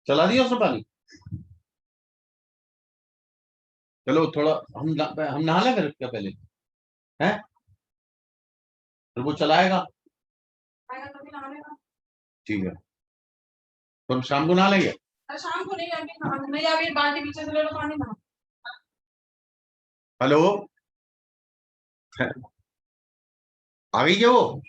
चला दिया उसने पानी। चलो थोड़ा हम नहा लें फिर क्या पहले है, फिर वो चलाएगा। ठीक है, तो हम शाम को नहा लेंगे। शाम को नहीं, अभी अभी बाल्टी पीछे से ले लो पानी ना। हेलो, आ गई क्या वो?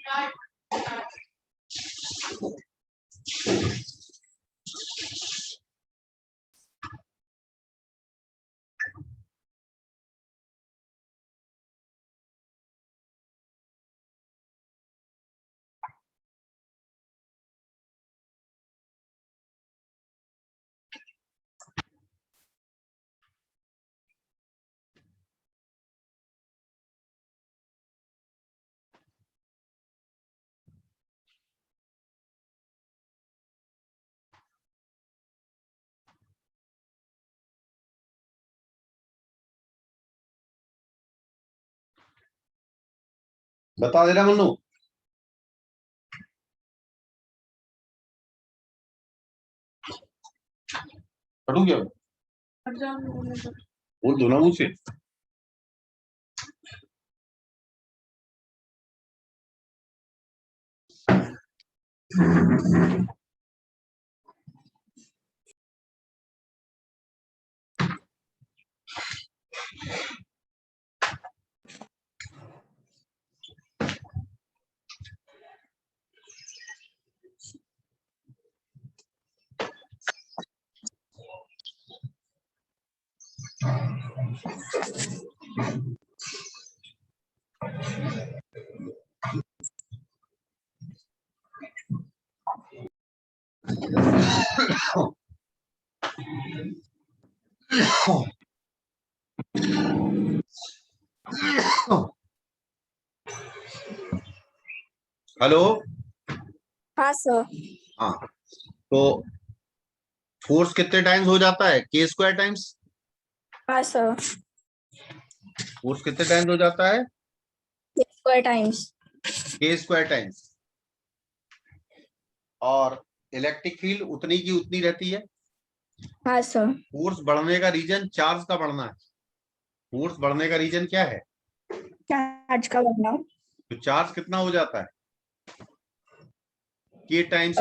बता दे रहा मन्नू। हटू क्या बोल दो ना मुझसे। हेलो। हाँ सर। हाँ, तो फोर्स कितने टाइम्स हो जाता है? के स्क्वायर टाइम्स। हाँ सर। फोर्स कितने टाइम्स हो जाता है? Square times. के स्क्वायर टाइम्स। और इलेक्ट्रिक फील्ड उतनी की उतनी रहती है। हाँ सर। फोर्स बढ़ने का रीजन चार्ज का बढ़ना है। फोर्स बढ़ने का रीजन क्या है? चार्ज का बढ़ना। तो चार्ज कितना हो जाता है? के टाइम्स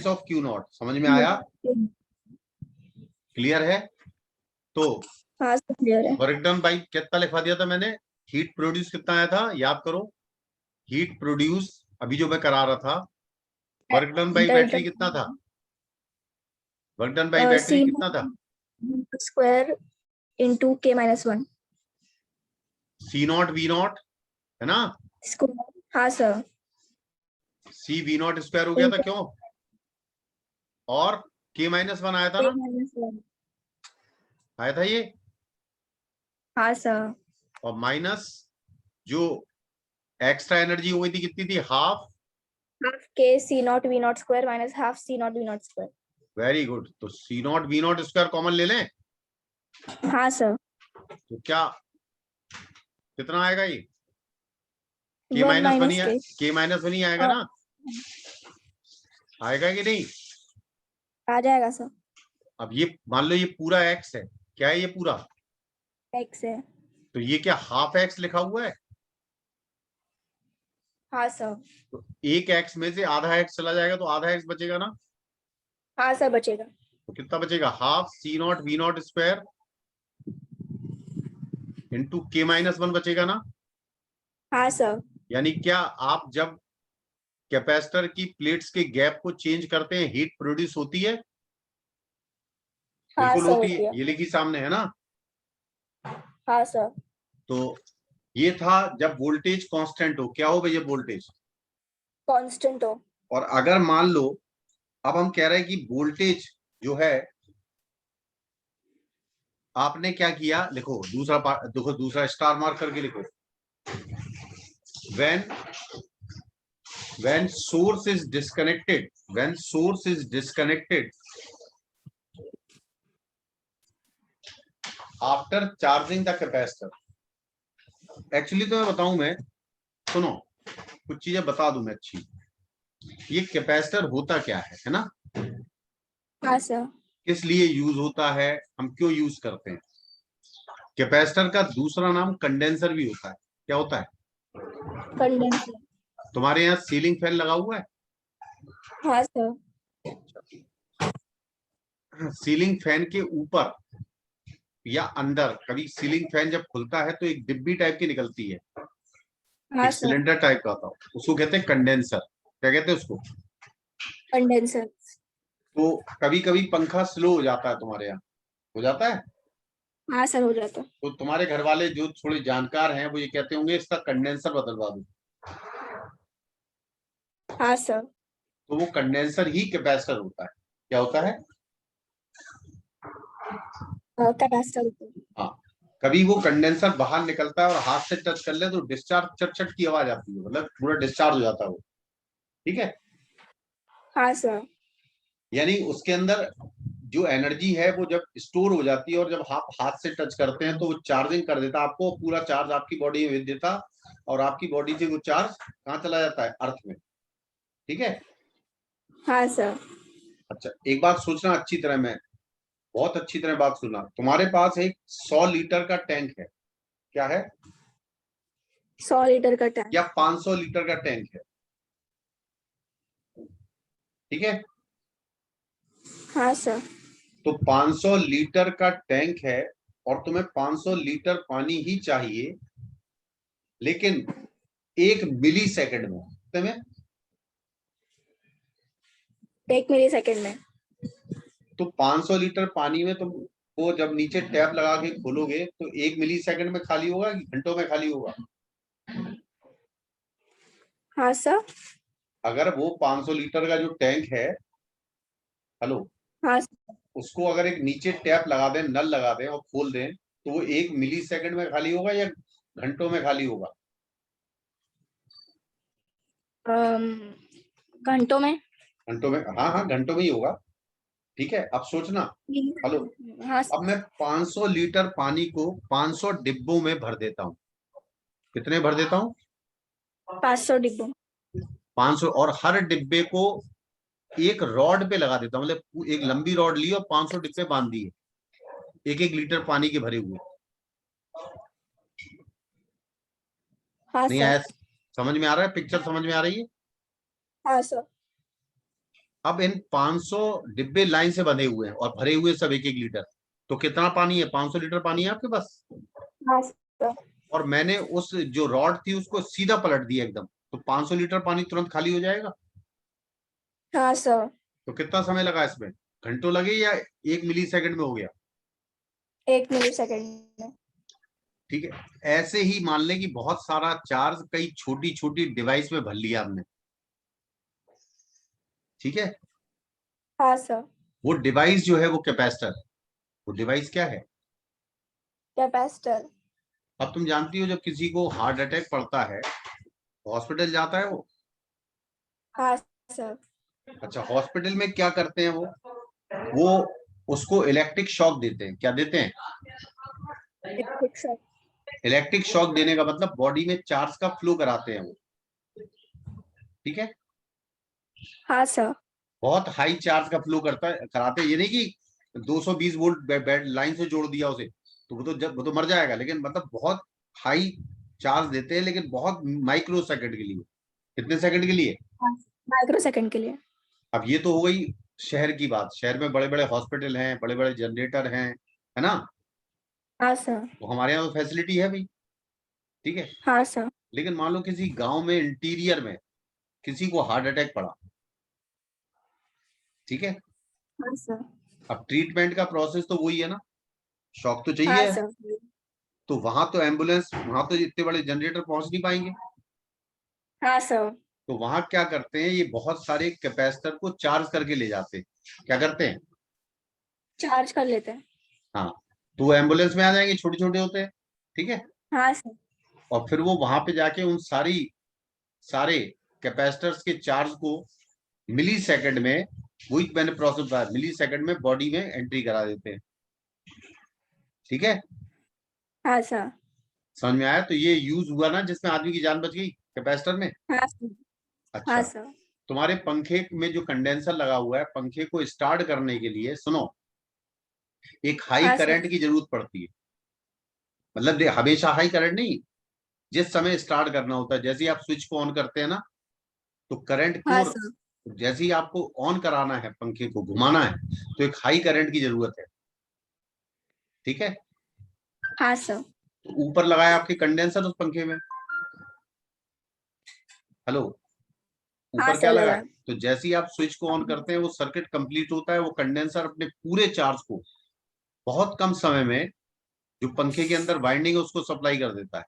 ऑफ क्यू नॉट। समझ में आया? क्लियर है? तो हाँ सर क्लियर है। वर्क डन बाई कितना लिखवा दिया था मैंने? हीट प्रोड्यूस कितना आया था याद करो। हीट प्रोड्यूस अभी जो मैं करा रहा था, वर्क डन बाई बैटरी कितना था? वर्क डन बाई बैटरी कितना था? Square into k-1 C not V naught है ना। स्क्वायर। हाँ sir. C V not square हो गया था क्यों? और k-1 आया था ना, आया था ये। हाँ सर। और माइनस जो एक्स्ट्रा एनर्जी हो गई थी कितनी थी? Half k c0 v0 square minus half c0 v0 square. Very good. तो C not V not square common ले लें। हाँ सर। तो क्या कितना आएगा ये? k-1 ही है, k-1 ही आएगा ना, आएगा कि नहीं? आ जाएगा सर। अब ये मान लो ये पूरा x है, क्या है ये पूरा? x है। तो ये क्या हाफ x लिखा हुआ है? हाँ सर। तो एक x में से आधा x चला जाएगा तो आधा x बचेगा ना। हाँ सर बचेगा। तो कितना बचेगा? Half C not V not square into k-1 बचेगा ना। हाँ सर। यानी क्या आप जब कैपेसिटर की प्लेट्स के गैप को चेंज करते हैं हीट प्रोड्यूस होती है? हाँ बिल्कुल सर होती है, होती है। ये लिखी सामने है ना। हाँ सर। तो ये था जब वोल्टेज कांस्टेंट हो। क्या हो भैया? वोल्टेज कांस्टेंट हो। और अगर मान लो अब हम कह रहे हैं कि वोल्टेज जो है, आपने क्या किया लिखो दूसरा पार्ट, देखो दूसरा स्टार मार्क करके लिखो। when source is disconnected, when source is disconnected, after charging the capacitor. Actually तो मैं बताऊं, मैं सुनो कुछ चीजें बता दूं मैं अच्छी। ये कैपेसिटर होता क्या है ना, हाँ सर। किस लिए यूज होता है, हम क्यों यूज करते हैं। कैपेसिटर का दूसरा नाम कंडेंसर भी होता है। क्या होता है? कंडेंसर। तुम्हारे यहाँ सीलिंग फैन लगा हुआ है? हाँ सर। सीलिंग फैन के ऊपर या अंदर, कभी सीलिंग फैन जब खुलता है तो एक डिब्बी टाइप की निकलती है, हाँ एक सर। सिलेंडर टाइप का होता है, उसको कहते हैं कंडेंसर। क्या कहते हैं उसको? कंडेंसर। तो कभी कभी पंखा स्लो हो जाता है तुम्हारे यहाँ, हो जाता है? हाँ सर, हो जाता। तो तुम्हारे घर वाले जो थोड़े जानकार हैं वो ये कहते होंगे इसका कंडेंसर बदलवा दो। हाँ सर। तो वो कंडेंसर ही कैपेसिटर होता है। क्या होता है? कैपेसिटर। हाँ। कभी वो कंडेंसर बाहर निकलता है और हाथ से टच कर ले तो डिस्चार्ज, चट चट की आवाज आती है, मतलब पूरा डिस्चार्ज हो जाता है वो। ठीक है। हाँ सर। यानी उसके अंदर जो एनर्जी है वो जब स्टोर हो जाती है और जब आप हाथ से टच करते हैं तो वो चार्जिंग कर देता है आपको, पूरा चार्ज आपकी बॉडी में भेज देता, और आपकी बॉडी से वो चार्ज कहाँ चला जाता है? अर्थ में। ठीक है। हाँ सर। अच्छा, एक बात सोचना अच्छी तरह, में बहुत अच्छी तरह बात सुनना। तुम्हारे पास एक 100 लीटर का टैंक है। क्या है? 100 लीटर का टैंक। या 500 लीटर का टैंक है। ठीक है। हाँ सर। तो 500 लीटर का टैंक है और तुम्हें 500 लीटर पानी ही चाहिए, लेकिन 1 मिली सेकंड में तुम्हें। 1 मिली सेकेंड में। तो 500 लीटर पानी में तुम वो जब नीचे टैप लगा के खोलोगे तो 1 मिली सेकंड में खाली होगा कि घंटों में खाली होगा? हाँ सर। अगर वो 500 लीटर का जो टैंक है, हेलो, हाँ सर। उसको अगर एक नीचे टैप लगा दें, नल लगा दें और खोल दें, तो वो 1 मिली सेकंड में खाली होगा या घंटों में खाली होगा? अम, घंटों में। घंटों में, हाँ हाँ, घंटों में ही होगा। ठीक है, अब सोचना। हेलो, हाँ अब मैं 500 लीटर पानी को 500 डिब्बों में भर देता हूँ। कितने भर देता हूँ? 500 डिब्बों। 500, और हर डिब्बे को एक रॉड पे लगा देता हूँ, मतलब एक लंबी रॉड ली और 500 डिब्बे बांध दिए, 1 1 लीटर पानी के भरे हुए। हाँ नहीं सर। आया? समझ में आ रहा है? पिक्चर समझ में आ रही है? हाँ सर। अब इन 500 डिब्बे लाइन से बंधे हुए हैं और भरे हुए सब 1 1 लीटर। तो कितना पानी है? 500 लीटर पानी है आपके पास। हाँ सर। और मैंने उस जो रॉड थी उसको सीधा पलट दिया एकदम, तो 500 लीटर पानी तुरंत खाली हो जाएगा। हाँ सर। तो कितना समय लगा इसमें? घंटों लगे या 1 मिली सेकंड में हो गया? 1 मिली सेकेंड में। ठीक है। ऐसे ही मान लें कि बहुत सारा चार्ज कई छोटी छोटी डिवाइस में भर लिया हमने। ठीक है। हाँ सर। वो डिवाइस जो है वो कैपेसिटर। वो डिवाइस क्या है? कैपेसिटर। अब तुम जानती हो जब किसी को हार्ट अटैक पड़ता है, हॉस्पिटल जाता है हाँ सर। अच्छा, हॉस्पिटल में क्या करते हैं वो उसको इलेक्ट्रिक शॉक देते हैं। क्या देते हैं? Electric shock. इलेक्ट्रिक शॉक देने का मतलब बॉडी में चार्ज का फ्लो कराते हैं वो। ठीक है। हाँ सर। बहुत हाई चार्ज का फ्लो करता है, कराते हैं। ये नहीं कि 220 वोल्ट बेड लाइन से जोड़ दिया उसे तो वो तो मर जाएगा, लेकिन मतलब बहुत हाई चार्ज देते हैं, लेकिन बहुत माइक्रो सेकंड के लिए। कितने सेकंड के लिए? माइक्रो सेकंड के लिए। अब ये तो हो गई शहर की बात। शहर में बड़े बड़े हॉस्पिटल हैं, बड़े बड़े जनरेटर हैं, है ना? हाँ सर। तो हमारे यहाँ तो फैसिलिटी है भाई। ठीक है। हाँ सर। लेकिन मान लो किसी गांव में इंटीरियर में किसी को हार्ट अटैक पड़ा। ठीक है। हाँ सर। अब ट्रीटमेंट का प्रोसेस तो वही है ना, शॉक तो हाँ चाहिए। सर। तो वहां तो एम्बुलेंस, वहां तो इतने बड़े जनरेटर पहुंच नहीं पाएंगे। हाँ सर। तो वहां क्या करते हैं, ये बहुत सारे कैपेसिटर को चार्ज करके ले जाते हैं। क्या करते हैं? चार्ज कर लेते हैं। हाँ। तो वो एम्बुलेंस में आ जाएंगे, छोटे छोटे होते हैं। ठीक है। हाँ सर। और फिर वो वहां पे जाके उन सारे कैपेसिटर्स के चार्ज को मिली सेकंड में, वही मैंने प्रोसेस बताया, मिली सेकंड में बॉडी में एंट्री करा देते हैं। ठीक है, हाँ सर। समझ में आया? तो ये यूज हुआ ना जिसमें आदमी की जान बच गई कैपेसिटर में। हाँ सर। हाँ अच्छा, सर। तुम्हारे पंखे में जो कंडेंसर लगा हुआ है, पंखे को स्टार्ट करने के लिए सुनो, एक हाई हाँ सर। करंट की जरूरत पड़ती है। मतलब हमेशा हाई करंट नहीं, जिस समय स्टार्ट करना होता है, जैसे ही आप स्विच को ऑन करते हैं ना, तो करंट हाँ को सर। जैसे ही आपको ऑन कराना है, पंखे को घुमाना है, तो एक हाई करंट की जरूरत है। ठीक है, हाँ सर। तो ऊपर लगाया आपके कंडेंसर उस पंखे में। हेलो, हाँ ऊपर क्या सर लगा लगा। है? तो जैसे ही आप स्विच को ऑन करते हैं, वो सर्किट कंप्लीट होता है, वो कंडेंसर अपने पूरे चार्ज को बहुत कम समय में जो पंखे के अंदर वाइंडिंग है उसको सप्लाई कर देता है।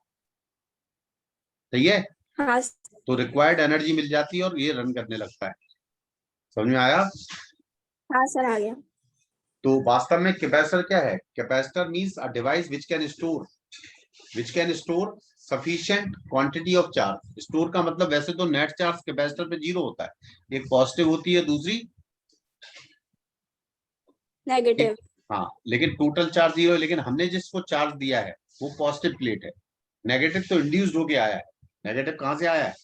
सही है, हाँ तो रिक्वायर्ड एनर्जी मिल जाती है और ये रन करने लगता है। समझ में आया? हाँ सर आ गया। तो वास्तव में कैपेसिटर क्या है? Capacitor means a device which can store sufficient quantity of charge. Store का मतलब वैसे तो नेट चार्ज कैपेसिटर पे 0 होता है, एक पॉजिटिव होती है, दूसरी एक, नेगेटिव। हाँ, लेकिन टोटल चार्ज 0 है। लेकिन हमने जिसको चार्ज दिया है वो पॉजिटिव प्लेट है, नेगेटिव तो इंड्यूस्ड होके आया है। नेगेटिव कहां से आया है?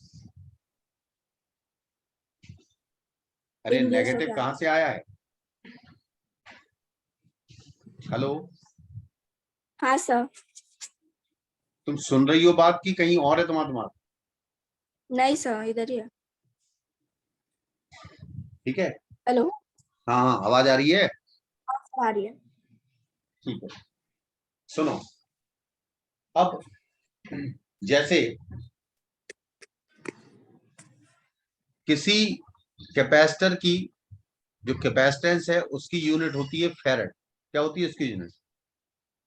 अरे इंड्यूस हो नेगेटिव गया। कहां से आया है? हेलो, हाँ सर। तुम सुन रही हो बात की कहीं और है तुम्हारा दिमाग? नहीं सर, इधर ही है। ठीक है, हेलो। हाँ हाँ, आवाज आ रही है? आ रही है। ठीक है, सुनो, अब जैसे किसी कैपेसिटर की जो कैपेसिटेंस है उसकी यूनिट होती है फेरेड। क्या होती है उसकी यूनिट?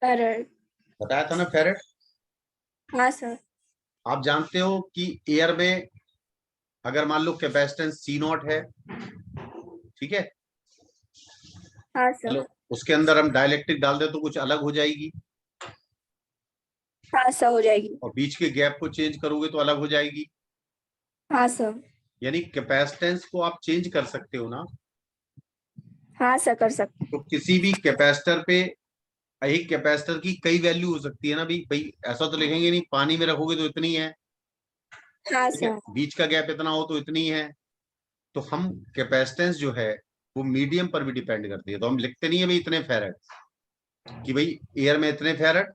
फेरेड। बताया था ना, फेरेड। हाँ सर। आप जानते हो कि एयर में अगर मान लो कैपेसिटेंस सी नॉट है, ठीक है, हाँ सर। चलो, उसके अंदर हम डाइलेक्ट्रिक डाल दे तो कुछ अलग हो जाएगी, हाँ सर हो जाएगी। और बीच के गैप को चेंज करोगे तो अलग हो जाएगी। हाँ सर। यानी कैपेसिटेंस को आप चेंज कर सकते हो ना। हाँ सर कर सकते। तो किसी भी कैपेसिटर पे, एक कैपेसिटर की कई वैल्यू हो सकती है ना भाई भाई, ऐसा तो लिखेंगे नहीं पानी में रखोगे तो इतनी है, हाँ ठीक है, सर। बीच का गैप इतना हो तो इतनी है। तो हम कैपेसिटेंस जो है वो मीडियम पर भी डिपेंड करती है, तो हम लिखते नहीं है भाई इतने फेरेड, कि भाई एयर में इतने फेरेड,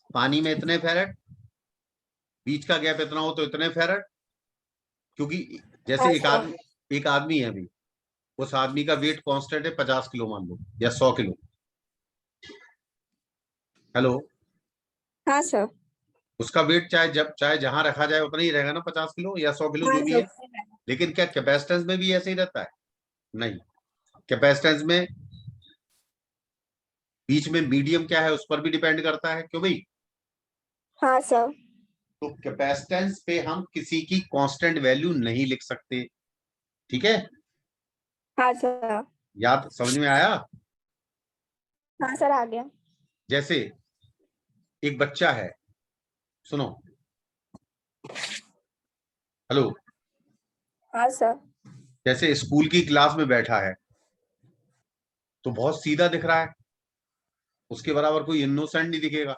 पानी में इतने फेरेड, बीच का गैप इतना हो तो इतने फेरेड। क्योंकि हाँ जैसे सर। एक आदमी है अभी, उस आदमी का वेट कांस्टेंट है 50 किलो मान लो, या 100 किलो। हेलो, हाँ सर। उसका वेट चाहे जहां रखा जाए उतना ही रहेगा ना, 50 किलो या 100 किलो हाँ जो भी है। सर। लेकिन क्या कैपेसिटेंस में भी ऐसे ही रहता है? नहीं, कैपेसिटेंस में बीच में मीडियम क्या है उस पर भी डिपेंड करता है, क्यों भाई? हाँ सर। तो कैपेसिटेंस पे हम किसी की कांस्टेंट वैल्यू नहीं लिख सकते। ठीक है, हाँ सर। याद समझ में आया? हाँ सर आ गया। जैसे एक बच्चा है, सुनो, हेलो, हाँ सर। जैसे स्कूल की क्लास में बैठा है तो बहुत सीधा दिख रहा है, उसके बराबर कोई इनोसेंट नहीं दिखेगा,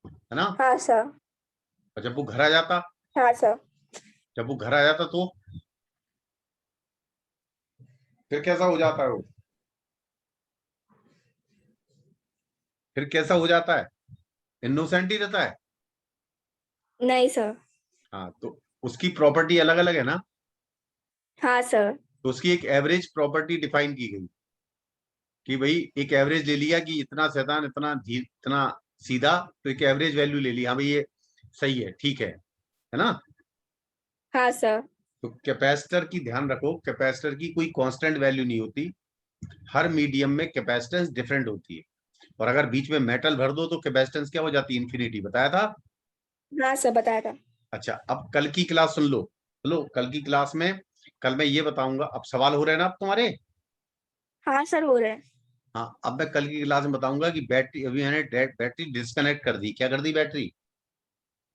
है ना? हाँ सर। और जब वो घर आ जाता, हाँ सर। तो फिर कैसा हो जाता है वो? फिर कैसा हो जाता है? इनोसेंट ही रहता है। नहीं सर। हाँ, तो उसकी प्रॉपर्टी अलग अलग है ना। हाँ सर। तो उसकी एक एवरेज प्रॉपर्टी डिफाइन की गई, कि भाई एक एवरेज ले लिया कि इतना शैतान, इतना सीधा, तो एक एवरेज वैल्यू ले ली, हाँ भाई ये सही है, ठीक है ना? हाँ सर। तो कैपेसिटर की ध्यान रखो, कैपेसिटर की कोई कांस्टेंट वैल्यू नहीं होती, हर मीडियम में कैपेसिटेंस डिफरेंट होती है। और अगर बीच में मेटल भर दो तो कैपेसिटेंस क्या हो जाती है? इन्फिनिटी, बताया था। हाँ सर बताया था। अच्छा, अब कल की क्लास सुन लो। चलो, कल की क्लास में कल मैं ये बताऊंगा, अब सवाल हो रहे हैं ना अब तुम्हारे? हाँ सर हो रहे हैं। हाँ, अब मैं कल की क्लास में बताऊंगा कि बैटरी, अभी मैंने बैटरी डिस्कनेक्ट कर दी, क्या कर दी? बैटरी।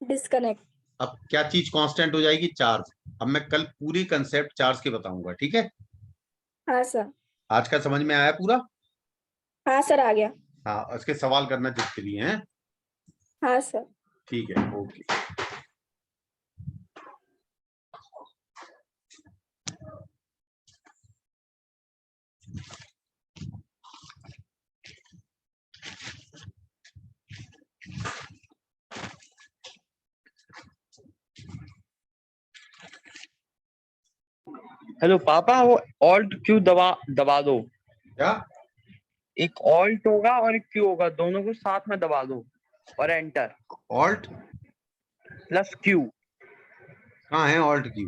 डिस्कनेक्ट। अब क्या चीज कांस्टेंट हो जाएगी? चार्ज। अब मैं कल पूरी कंसेप्ट चार्ज के बताऊंगा, ठीक है? हाँ सर। आज का समझ में आया पूरा? हाँ सर आ गया। हाँ, उसके सवाल करना जिसके लिए हैं। हाँ सर। ठीक है, ओके। हेलो पापा, वो ऑल्ट क्यू दबा दो। क्या? एक ऑल्ट होगा और एक क्यू होगा, दोनों को साथ में दबा दो और एंटर। Alt plus Q. कहाँ है ऑल्ट की?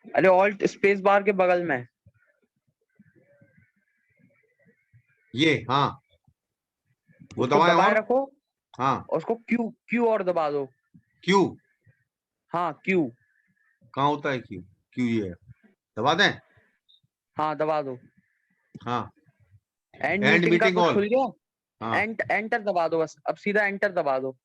अरे ऑल्ट स्पेस बार के बगल में। ये, हाँ, वो उसको दबाए दबाए और? रखो। हाँ, और उसको क्यू क्यू और दबा दो। क्यू हाँ क्यू। कहाँ होता है? क्यू क्यू ये है, दबा दें? हाँ दबा दो। हाँ, एंड एंड मीटिंग का मीटिंग कुछ ऑल। खुल गया। हाँ, एंटर दबा दो बस, अब सीधा एंटर दबा दो।